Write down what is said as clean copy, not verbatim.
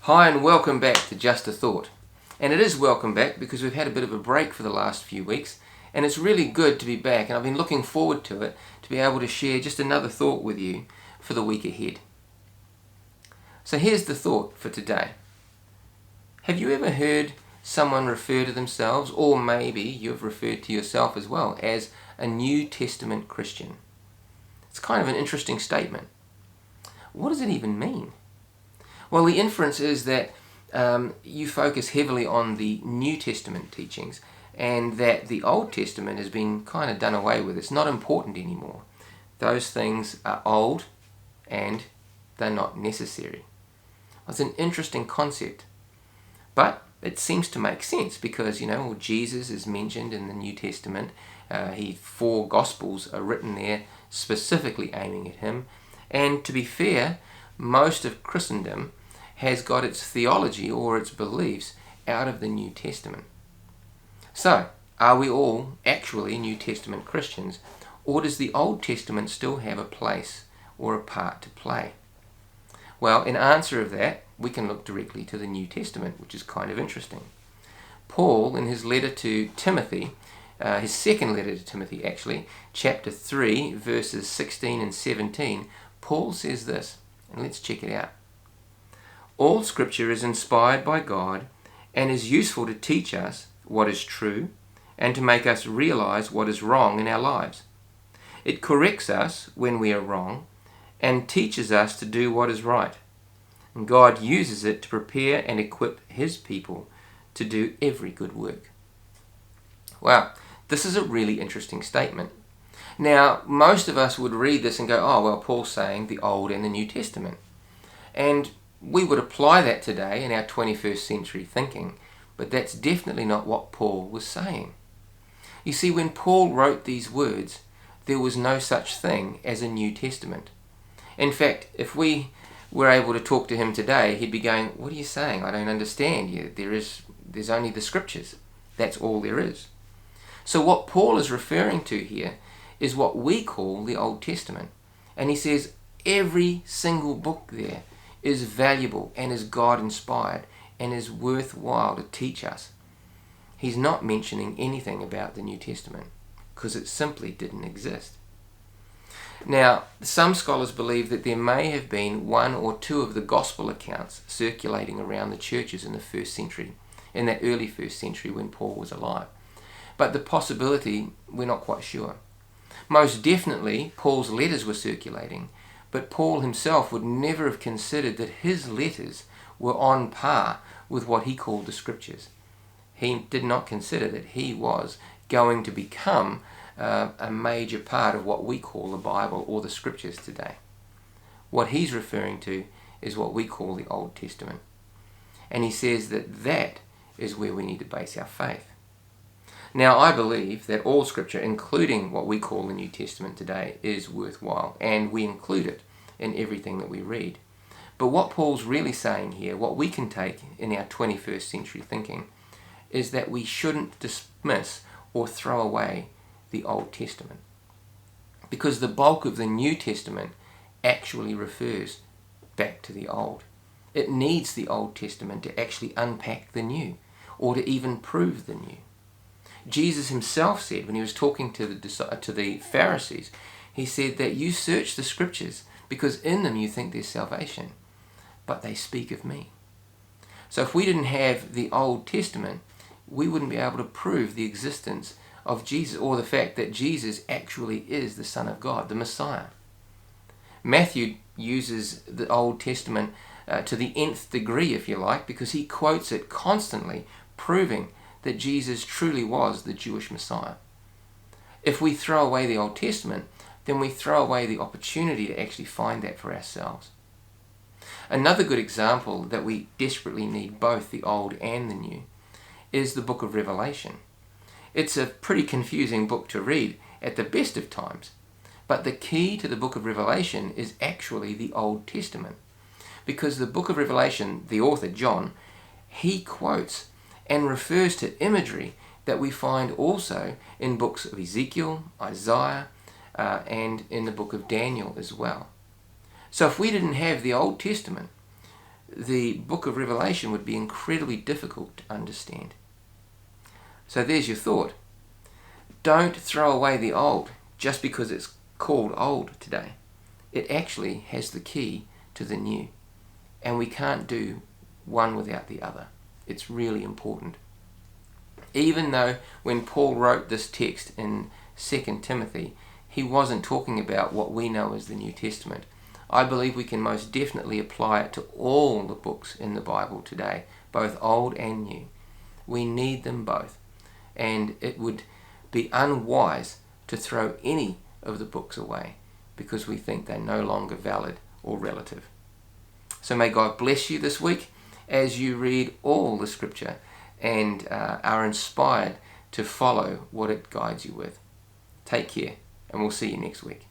Hi and welcome back to Just a Thought. And it is welcome back because we've had a bit of a break for the last few weeks, and it's really good to be back, and I've been looking forward to it, to be able to share just another thought with you for the week ahead. So here's the thought for today. Have you ever heard someone refer to themselves, or maybe you've referred to yourself as well, as a New Testament Christian? It's kind of an interesting statement. What does it even mean? Well, the inference is that you focus heavily on the New Testament teachings and that the Old Testament has been kind of done away with. It's not important anymore. Those things are old and they're not necessary. It's an interesting concept, but it seems to make sense because, Jesus is mentioned in the New Testament. 4 Gospels are written there specifically aiming at him. And to be fair, most of Christendom has got its theology or its beliefs out of the New Testament. So, are we all actually New Testament Christians, or does the Old Testament still have a place or a part to play? Well, in answer of that, we can look directly to the New Testament, which is kind of interesting. Paul, in his letter to Timothy, his second letter to Timothy actually, chapter 3, verses 16 and 17, Paul says this, and let's check it out. All Scripture is inspired by God and is useful to teach us what is true and to make us realize what is wrong in our lives. It corrects us when we are wrong and teaches us to do what is right. And God uses it to prepare and equip His people to do every good work. Wow, this is a really interesting statement. Now, most of us would read this and go, oh, well, Paul's saying the Old and the New Testament. And we would apply that today in our 21st century thinking, but that's definitely not what Paul was saying. You see, when Paul wrote these words, there was no such thing as a New Testament. In fact, if we were able to talk to him today, he'd be going, what are you saying? I don't understand you. There's only the Scriptures. That's all there is. So what Paul is referring to here is what we call the Old Testament. And he says every single book there is valuable and is God-inspired and is worthwhile to teach us. He's not mentioning anything about the New Testament because it simply didn't exist. Now, some scholars believe that there may have been 1 or 2 of the gospel accounts circulating around the churches in the first century, in that early first century when Paul was alive. But the possibility, we're not quite sure. Most definitely, Paul's letters were circulating, but Paul himself would never have considered that his letters were on par with what he called the Scriptures. He did not consider that he was going to become a major part of what we call the Bible or the Scriptures today. What he's referring to is what we call the Old Testament. And he says that that is where we need to base our faith. Now, I believe that all Scripture, including what we call the New Testament today, is worthwhile, and we include it in everything that we read. But what Paul's really saying here, what we can take in our 21st century thinking, is that we shouldn't dismiss or throw away the Old Testament, because the bulk of the New Testament actually refers back to the Old. It needs the Old Testament to actually unpack the New, or to even prove the New. Jesus himself said, when he was talking to the Pharisees, he said that you search the Scriptures because in them you think there's salvation, but they speak of me. So if we didn't have the Old Testament, we wouldn't be able to prove the existence of Jesus, or the fact that Jesus actually is the Son of God, the Messiah. Matthew uses the Old Testament to the nth degree, if you like, because he quotes it constantly, proving that Jesus truly was the Jewish Messiah. If we throw away the Old Testament, then we throw away the opportunity to actually find that for ourselves. Another good example that we desperately need both the Old and the New is the book of Revelation. It's a pretty confusing book to read at the best of times, but the key to the book of Revelation is actually the Old Testament, because the book of Revelation, the author John, he quotes and refers to imagery that we find also in books of Ezekiel, Isaiah, and in the book of Daniel as well. So if we didn't have the Old Testament, the book of Revelation would be incredibly difficult to understand. So there's your thought. Don't throw away the old just because it's called old today. It actually has the key to the new. And we can't do one without the other. It's really important. Even though when Paul wrote this text in 2 Timothy, he wasn't talking about what we know as the New Testament, I believe we can most definitely apply it to all the books in the Bible today, both old and new. We need them both. And it would be unwise to throw any of the books away because we think they're no longer valid or relative. So may God bless you this week as you read all the scripture and are inspired to follow what it guides you with. Take care, and we'll see you next week.